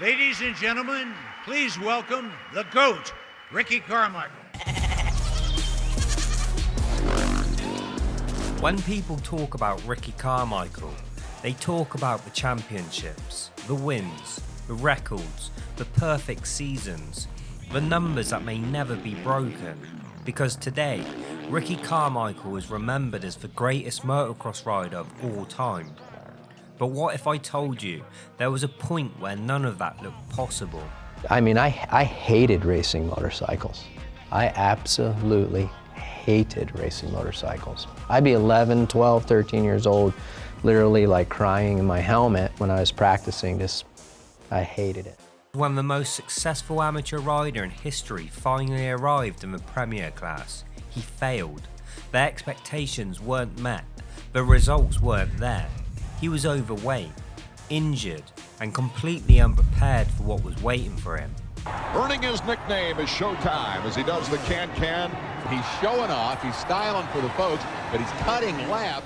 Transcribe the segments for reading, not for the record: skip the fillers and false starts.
Ladies and gentlemen, please welcome the GOAT, Ricky Carmichael. When people talk about Ricky Carmichael, they talk about the championships, the wins, the records, the perfect seasons, the numbers that may never be broken. Because today, Ricky Carmichael is remembered as the greatest motocross rider of all time. But what if I told you there was a point where none of that looked possible? I mean, I hated racing motorcycles. I absolutely hated racing motorcycles. I'd be 11, 12, 13 years old, literally like crying in my helmet when I was practicing. I hated it. When the most successful amateur rider in history finally arrived in the Premier class, he failed. The expectations weren't met. The results weren't there. He was overweight, injured, and completely unprepared for what was waiting for him. Earning his nickname is Showtime as he does the can-can. He's showing off, he's styling for the folks, but he's cutting laps.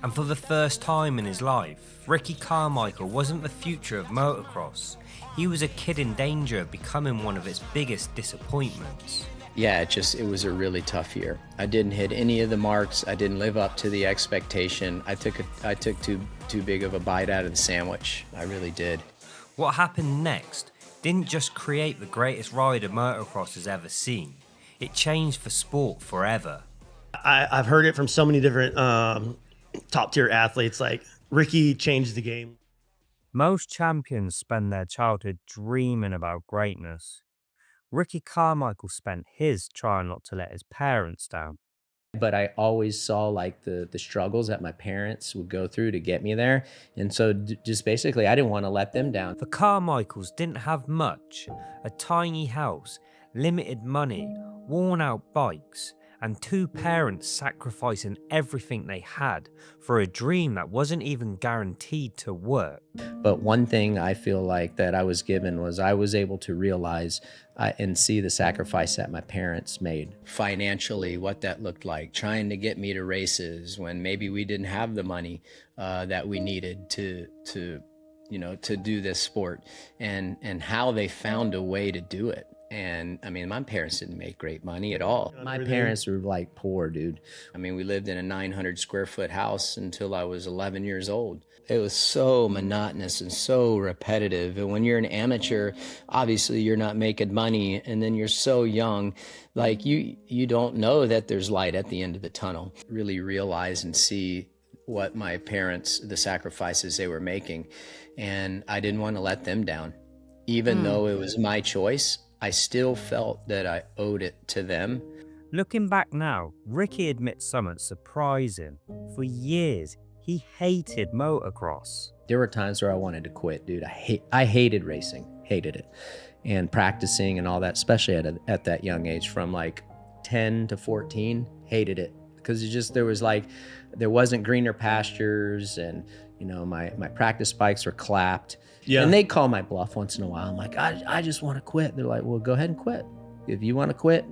And for the first time in his life, Ricky Carmichael wasn't the future of motocross. He was a kid in danger of becoming one of its biggest disappointments. Yeah, it was a really tough year. I didn't hit any of the marks. I didn't live up to the expectation. I took too big of a bite out of the sandwich. I really did. What happened next didn't just create the greatest rider motocross has ever seen. It changed the sport forever. I've heard it from so many different top tier athletes, like Ricky changed the game. Most champions spend their childhood dreaming about greatness. Ricky Carmichael spent his trying not to let his parents down. But I always saw like the struggles that my parents would go through to get me there. And so just basically, I didn't want to let them down. The Carmichaels didn't have much: a tiny house, limited money, worn out bikes, and two parents sacrificing everything they had for a dream that wasn't even guaranteed to work. But one thing I feel like that I was given was I was able to realize and see the sacrifice that my parents made financially, what that looked like, trying to get me to races when maybe we didn't have the money that we needed to do this sport, and how they found a way to do it. And I mean, my parents didn't make great money at all. My parents were like poor, dude. I mean, we lived in a 900 square foot house until I was 11 years old. It was so monotonous and so repetitive. And when you're an amateur, obviously you're not making money. And then you're so young, like you don't know that there's light at the end of the tunnel. Really realize and see what my parents, the sacrifices they were making. And I didn't want to let them down. Even though it was my choice, I still felt that I owed it to them. Looking back now, Ricky admits something surprising. For years, he hated motocross. There were times where I wanted to quit, dude. I hated racing, hated it. And practicing and all that, especially at that young age, from like 10 to 14, hated it. Because there wasn't greener pastures, and my practice bikes were clapped. Yeah. And they call my bluff once in a while. I'm like, I just want to quit. They're like, well, go ahead and quit if you want to quit.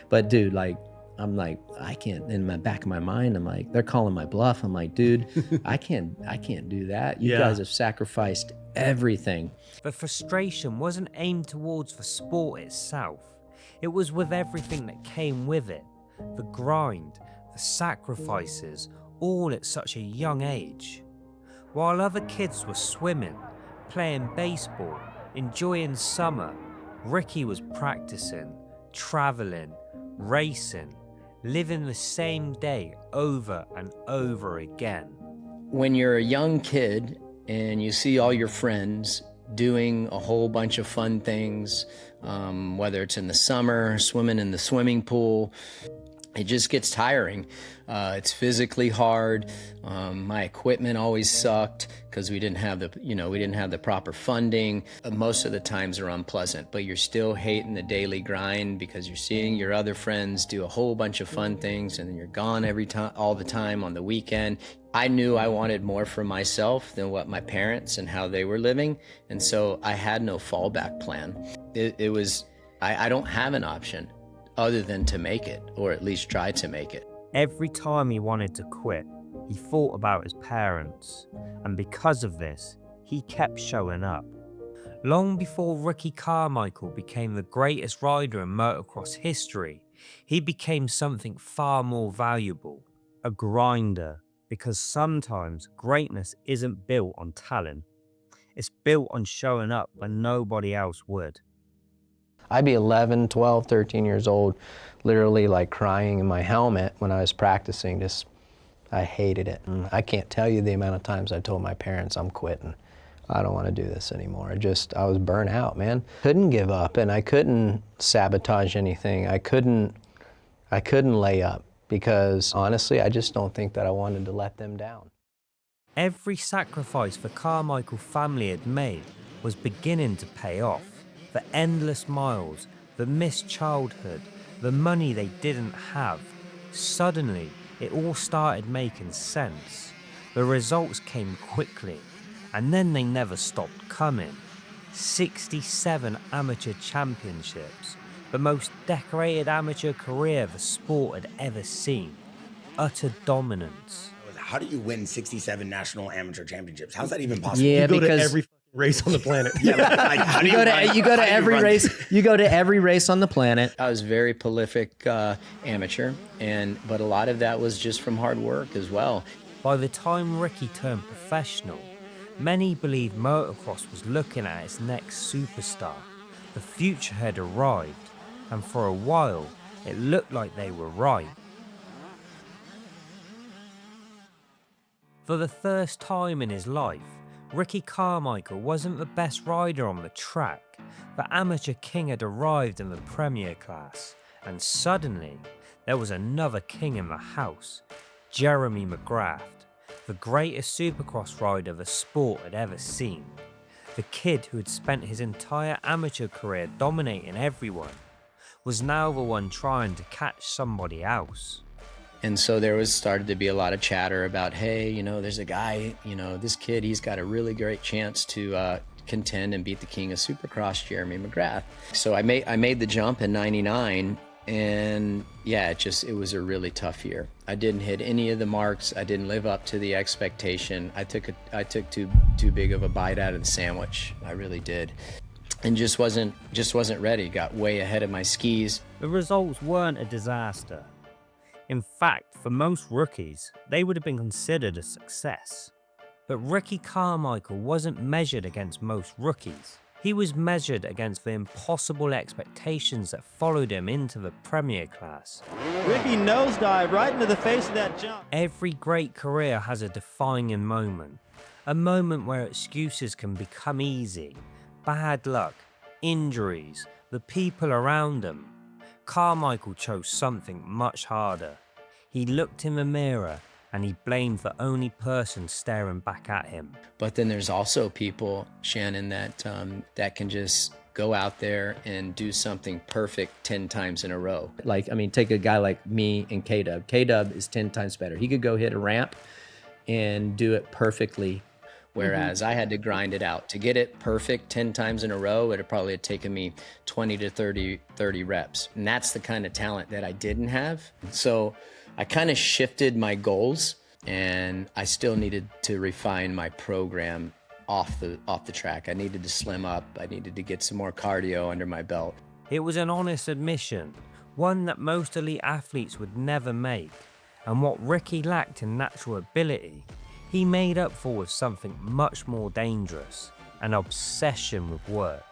But dude, I'm like, I can't. In the back of my mind, I'm like, they're calling my bluff. I'm like, dude, I can't do that. You guys have sacrificed everything. But frustration wasn't aimed towards the sport itself. It was with everything that came with it. The grind, the sacrifices, all at such a young age. While other kids were swimming, playing baseball, enjoying summer, Ricky was practicing, traveling, racing, living the same day over and over again. When you're a young kid and you see all your friends doing a whole bunch of fun things, whether it's in the summer, swimming in the swimming pool, it just gets tiring. It's physically hard. My equipment always sucked because we didn't have the proper funding. Most of the times are unpleasant, but you're still hating the daily grind because you're seeing your other friends do a whole bunch of fun things, and then you're gone all the time on the weekend. I knew I wanted more for myself than what my parents and how they were living, and so I had no fallback plan. I don't have an option other than to make it, or at least try to make it. Every time he wanted to quit, he thought about his parents, and because of this, he kept showing up. Long before Ricky Carmichael became the greatest rider in motocross history, he became something far more valuable, a grinder, because sometimes greatness isn't built on talent. It's built on showing up when nobody else would. I'd be 11, 12, 13 years old, literally like crying in my helmet when I was practicing. I hated it. And I can't tell you the amount of times I told my parents I'm quitting. I don't want to do this anymore. I was burnt out, man. Couldn't give up, and I couldn't sabotage anything. I couldn't lay up because honestly, I just don't think that I wanted to let them down. Every sacrifice the Carmichael family had made was beginning to pay off. The endless miles, the missed childhood, the money they didn't have. Suddenly, it all started making sense. The results came quickly, and then they never stopped coming. 67 amateur championships, the most decorated amateur career the sport had ever seen. Utter dominance. How do you win 67 national amateur championships? How's that even possible? Yeah, You go because to every race on the planet. Yeah, like, how do you go to every run- race. You go to every race on the planet. I was very prolific amateur, but a lot of that was just from hard work as well. By the time Ricky turned professional, many believed motocross was looking at its next superstar. The future had arrived, and for a while, it looked like they were right. For the first time in his life, Ricky Carmichael wasn't the best rider on the track. The amateur king had arrived in the premier class, and suddenly, there was another king in the house, Jeremy McGrath, the greatest supercross rider the sport had ever seen. The kid who had spent his entire amateur career dominating everyone was now the one trying to catch somebody else. And so there started to be a lot of chatter about, hey, there's a guy, this kid, he's got a really great chance to contend and beat the king of Supercross, Jeremy McGrath. So I made the jump in '99, and yeah, it was a really tough year. I didn't hit any of the marks. I didn't live up to the expectation. I took too big of a bite out of the sandwich. I really did. And just wasn't ready. Got way ahead of my skis. The results weren't a disaster. In fact, for most rookies, they would have been considered a success. But Ricky Carmichael wasn't measured against most rookies. He was measured against the impossible expectations that followed him into the premier class. Ricky nosedive right into the face of that jump. Every great career has a defining moment. A moment where excuses can become easy. Bad luck, injuries, the people around him. Carmichael chose something much harder. He looked in the mirror and he blamed the only person staring back at him. But then there's also people, Shannon, that can just go out there and do something perfect 10 times in a row. Take a guy like me and K-Dub. K-Dub is 10 times better. He could go hit a ramp and do it perfectly, whereas I had to grind it out. To get it perfect 10 times in a row, it probably had taken me 20 to 30 reps. And that's the kind of talent that I didn't have. So I kind of shifted my goals, and I still needed to refine my program off the track. I needed to slim up. I needed to get some more cardio under my belt. It was an honest admission, one that most elite athletes would never make. And what Ricky lacked in natural ability, he made up for with something much more dangerous, an obsession with work.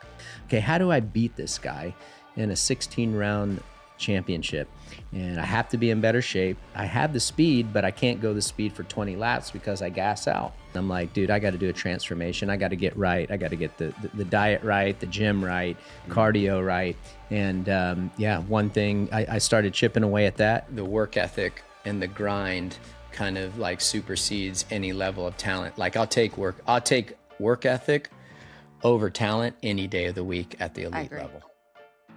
Okay, how do I beat this guy in a 16-round championship? And I have to be in better shape. I have the speed, but I can't go the speed for 20 laps because I gas out. I'm like, dude, I got to do a transformation. I got to get right. I got to get the diet right, the gym right, cardio right. And one thing, I started chipping away at that. The work ethic and the grind kind of like supersedes any level of talent. Like I'll take work ethic over talent any day of the week at the elite level.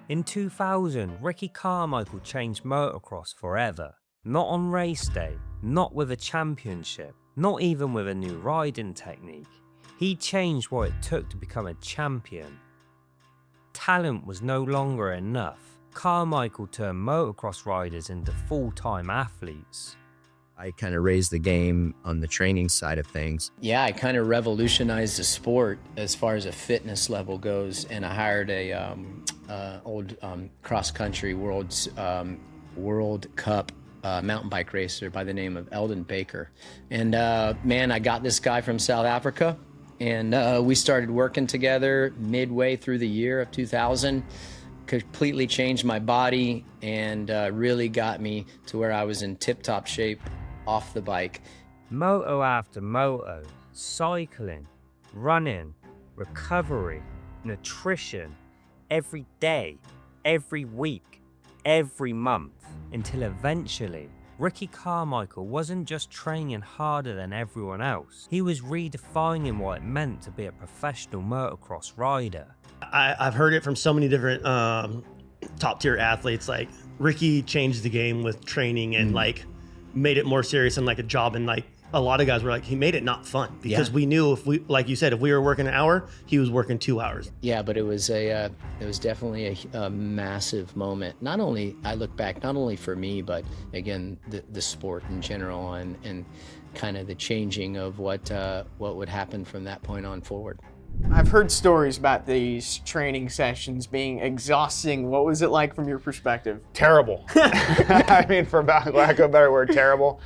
In 2000, Ricky Carmichael changed motocross forever. Not on race day, not with a championship, not even with a new riding technique. He changed what it took to become a champion. Talent was no longer enough. Carmichael turned motocross riders into full-time athletes. I kind of raised the game on the training side of things. Yeah, I kind of revolutionized the sport as far as a fitness level goes, and I hired a old cross-country World Cup mountain bike racer by the name of Eldon Baker. And man, I got this guy from South Africa, and we started working together midway through the year of 2000. Completely changed my body and really got me to where I was in tip-top shape off the bike. Moto after moto, cycling, running, recovery, nutrition, every day, every week, every month, until eventually Ricky Carmichael wasn't just training harder than everyone else, he was redefining what it meant to be a professional motocross rider. I've heard it from so many different top tier athletes. Like Ricky changed the game with training and like made it more serious and like a job. And like a lot of guys were like, he made it not fun because we knew if we, like you said, if we were working an hour, he was working 2 hours. Yeah, but it was definitely a massive moment. Not only, I look back, not only for me, but again, the sport in general and kind of the changing of what would happen from that point on forward. I've heard stories about these training sessions being exhausting. What was it like from your perspective? Terrible. I mean, for lack of a better word, terrible.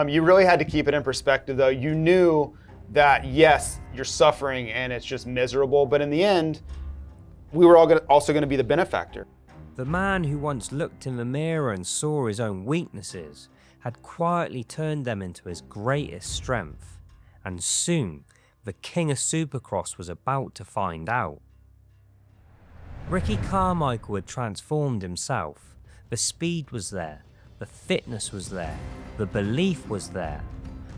You really had to keep it in perspective, though. You knew that, yes, you're suffering and it's just miserable, but in the end, we were all also going to be the benefactor. The man who once looked in the mirror and saw his own weaknesses had quietly turned them into his greatest strength. And soon, the king of Supercross was about to find out. Ricky Carmichael had transformed himself. The speed was there, the fitness was there, the belief was there,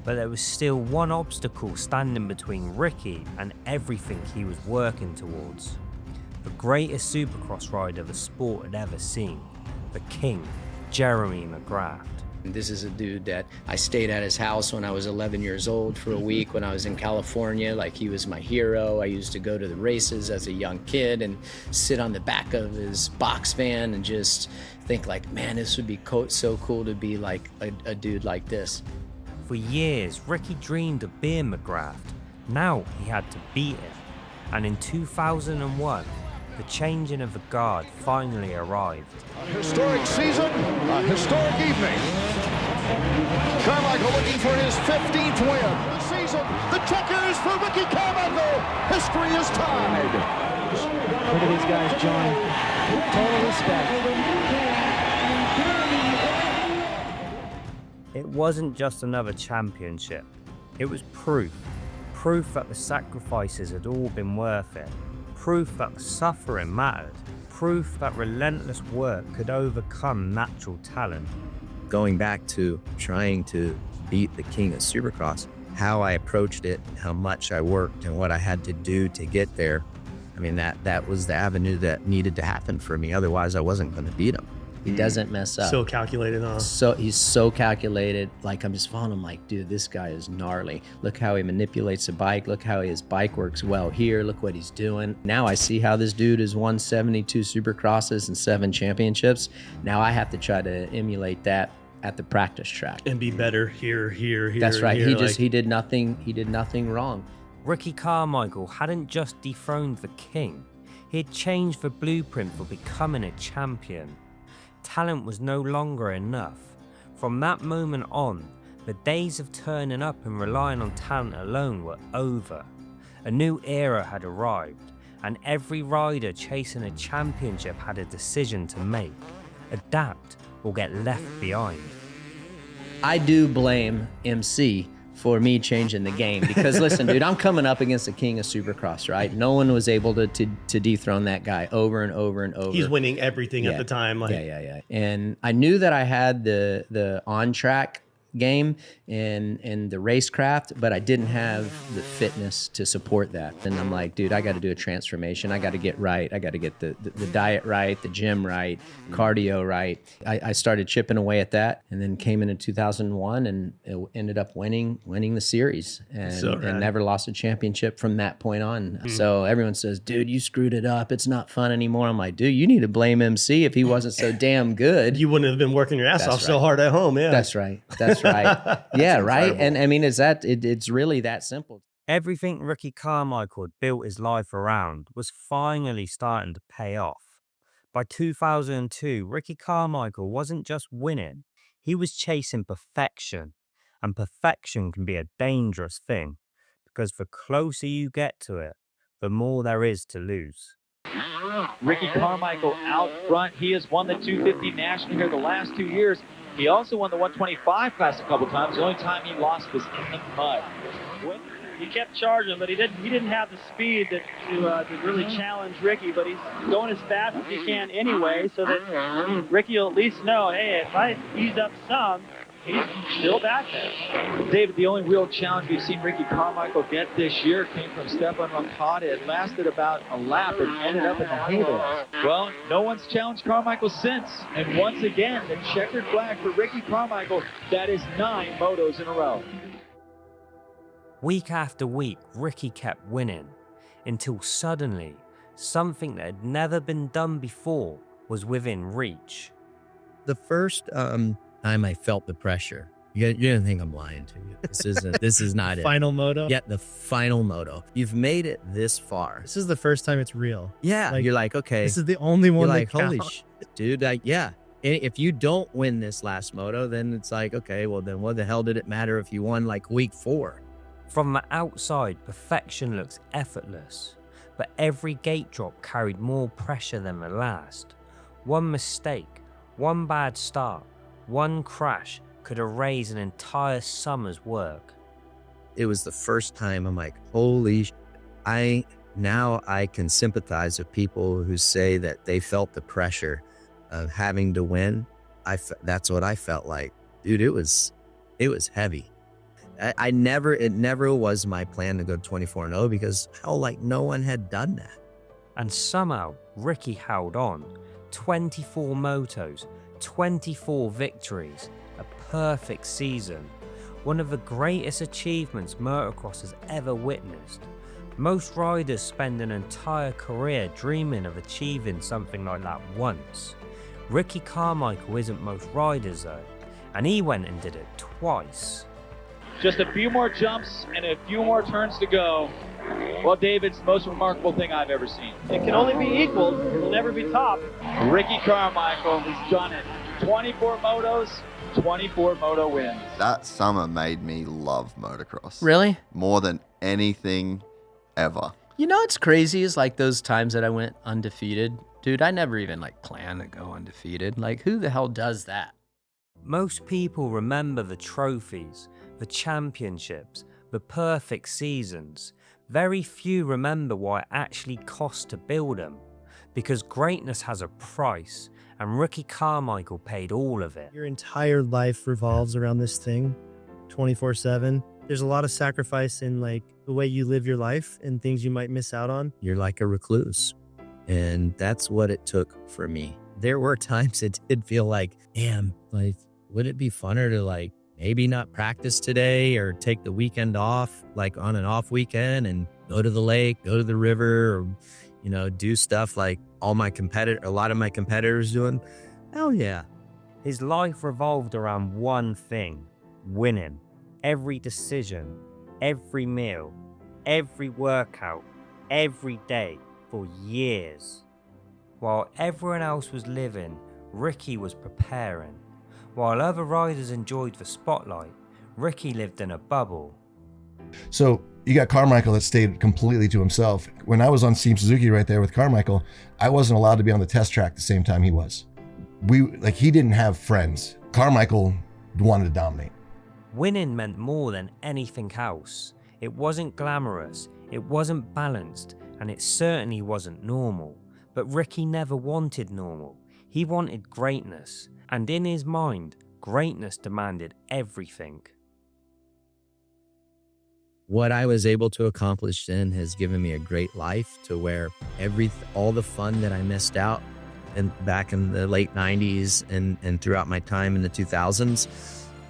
but there was still one obstacle standing between Ricky and everything he was working towards. The greatest Supercross rider the sport had ever seen, the king, Jeremy McGrath. This is a dude that I stayed at his house when I was 11 years old for a week when I was in California. Like, he was my hero. I used to go to the races as a young kid and sit on the back of his box van and just think like, man, this would be so cool to be like a dude like this. For years, Ricky dreamed of being McGrath. Now he had to beat him. And in 2001, the changing of the guard finally arrived. A historic season, a historic evening. Carmichael looking for his 15th win of the season. The checkers for Ricky Carmichael. History is tied. Look at these guys, John. Total respect. It wasn't just another championship. It was proof. Proof that the sacrifices had all been worth it. Proof that the suffering mattered. Proof that relentless work could overcome natural talent. Going back to trying to beat the king of Supercross, how I approached it, how much I worked, and what I had to do to get there, I mean, that was the avenue that needed to happen for me. Otherwise, I wasn't going to beat him. He doesn't mess up. So calculated, huh? So he's so calculated. Like, I'm just following him like, dude, this guy is gnarly. Look how he manipulates the bike. Look how his bike works well here. Look what he's doing. Now I see how this dude has won 72 Supercrosses and 7 championships. Now I have to try to emulate that at the practice track. And be better here. That's right. Here, He did nothing wrong. Ricky Carmichael hadn't just dethroned the king. He had changed the blueprint for becoming a champion. Talent was no longer enough. From that moment on, the days of turning up and relying on talent alone were over. A new era had arrived, and every rider chasing a championship had a decision to make: adapt or get left behind. I do blame MC for me changing the game because listen, dude, I'm coming up against the king of Supercross, right? No one was able to dethrone that guy over and over and over. He's winning everything at the time. Like, yeah. And I knew that I had the on-track game and the racecraft, but I didn't have the fitness to support that. And I'm like, dude, I got to do a transformation. I got to get right. I got to get the diet right, the gym right, cardio right. I started chipping away at that, and then came into 2001 and it ended up winning the series and never lost a championship from that point on. So everyone says, dude, you screwed it up. It's not fun anymore. I'm like, dude, you need to blame MC. If he wasn't so damn good, you wouldn't have been working your ass off so hard at home. Yeah, That's right. right? Yeah, right. And I mean, it's really that simple. Everything Ricky Carmichael had built his life around was finally starting to pay off. By 2002, Ricky Carmichael wasn't just winning, he was chasing perfection. And perfection can be a dangerous thing, because the closer you get to it, the more there is to lose. Ricky Carmichael out front. He has won the 250 national here the last 2 years. He also won the 125 class a couple times. The only time he lost was in the mud. He kept charging, but he didn't have the speed to really challenge Ricky, but he's going as fast as he can anyway, so that Ricky will at least know, hey, if I ease up some, he's still back there. David, the only real challenge we've seen Ricky Carmichael get this year came from Stefan Roncada. It lasted about a lap and ended up in the hay bale. Well, no one's challenged Carmichael since. And once again, the checkered flag for Ricky Carmichael. That is 9 motos in a row. Week after week, Ricky kept winning, until suddenly, something that had never been done before was within reach. The first time I felt the pressure, you're gonna think I'm lying to you. This is not it. Final moto? Yeah, the final moto. You've made it this far. This is the first time it's real. Yeah, you're like, okay. This is the only one you're that like, holy counts. dude, yeah. If you don't win this last moto, then it's like, okay, well then what the hell did it matter if you won like week 4? From the outside, perfection looks effortless, but every gate drop carried more pressure than the last. One mistake, one bad start, one crash could erase an entire summer's work. It was the first time I'm like, holy now I can sympathize with people who say that they felt the pressure of having to win. That's what I felt like. Dude, it was heavy. It never was my plan to go 24-0 because hell, like no one had done that. And somehow Ricky held on. 24 motos, 24 victories, a perfect season. One of the greatest achievements motocross has ever witnessed. Most riders spend an entire career dreaming of achieving something like that once. Ricky Carmichael isn't most riders though, and he went and did it twice. Just a few more jumps and a few more turns to go. Well, David's the most remarkable thing I've ever seen. It can only be equaled. It will never be topped. Ricky Carmichael has done it. 24 motos, 24 moto wins. That summer made me love motocross. Really? More than anything ever. You know what's crazy is like those times that I went undefeated. Dude, I never even like planned to go undefeated. Like who the hell does that? Most people remember the trophies, the championships, the perfect seasons. Very few remember what it actually cost to build them, because greatness has a price, and Ricky Carmichael paid all of it. Your entire life revolves around this thing, 24/7. There's a lot of sacrifice in like the way you live your life and things you might miss out on. You're like a recluse, and that's what it took for me. There were times it did feel like, damn, like, would it be funner to like maybe not practice today or take the weekend off, like on an off weekend and go to the lake, go to the river, or, you know, do stuff like a lot of my competitors doing? Hell yeah. His life revolved around one thing, winning. Every decision, every meal, every workout, every day for years. While everyone else was living, Ricky was preparing. While other riders enjoyed the spotlight, Ricky lived in a bubble. So you got Carmichael that stayed completely to himself. When I was on Team Suzuki right there with Carmichael, I wasn't allowed to be on the test track the same time he was. He didn't have friends. Carmichael wanted to dominate. Winning meant more than anything else. It wasn't glamorous, it wasn't balanced, and it certainly wasn't normal. But Ricky never wanted normal. He wanted greatness. And in his mind, greatness demanded everything. What I was able to accomplish then has given me a great life to where all the fun that I missed out and back in the late 90s and throughout my time in the 2000s,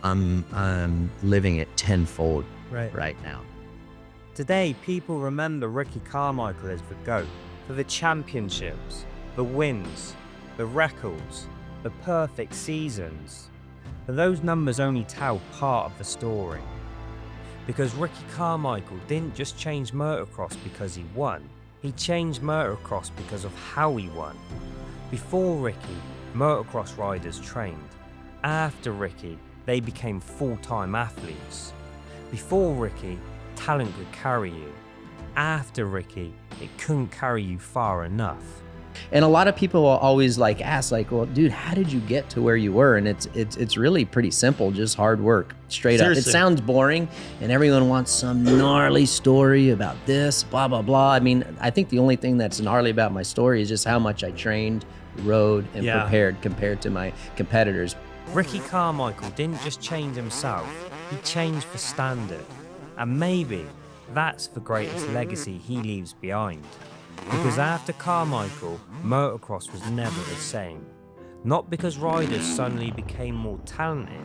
I'm living it tenfold right now. Today, people remember Ricky Carmichael as the GOAT for the championships, the wins, the records, the perfect seasons. But those numbers only tell part of the story. Because Ricky Carmichael didn't just change motocross because he won, he changed motocross because of how he won. Before Ricky, motocross riders trained. After Ricky, they became full-time athletes. Before Ricky, talent could carry you. After Ricky, it couldn't carry you far enough. And a lot of people will always like ask, like, well, dude, how did you get to where you were? And it's really pretty simple, just hard work, straight up. It sounds boring, and everyone wants some gnarly story about this, blah, blah, blah. I mean, I think the only thing that's gnarly about my story is just how much I trained, rode, and prepared compared to my competitors. Ricky Carmichael didn't just change himself, he changed the standard. And maybe that's the greatest legacy he leaves behind. Because after Carmichael, motocross was never the same. Not because riders suddenly became more talented,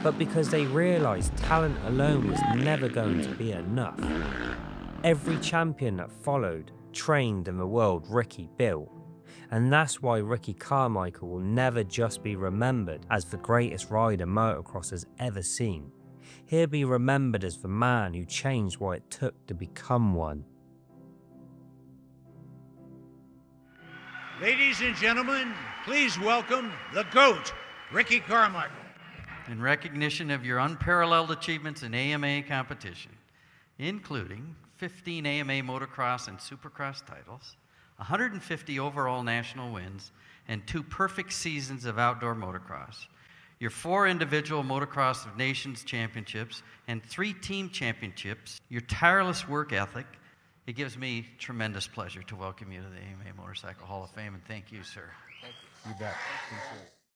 but because they realised talent alone was never going to be enough. Every champion that followed trained in the world Ricky built. And that's why Ricky Carmichael will never just be remembered as the greatest rider motocross has ever seen. He'll be remembered as the man who changed what it took to become one. Ladies and gentlemen, please welcome the GOAT, Ricky Carmichael. In recognition of your unparalleled achievements in AMA competition, including 15 AMA motocross and supercross titles, 150 overall national wins, and 2 perfect seasons of outdoor motocross, your 4 individual Motocross of Nations championships, and 3 team championships, your tireless work ethic, it gives me tremendous pleasure to welcome you to the AMA Motorcycle Hall of Fame, and thank you, sir. Thank you. You bet.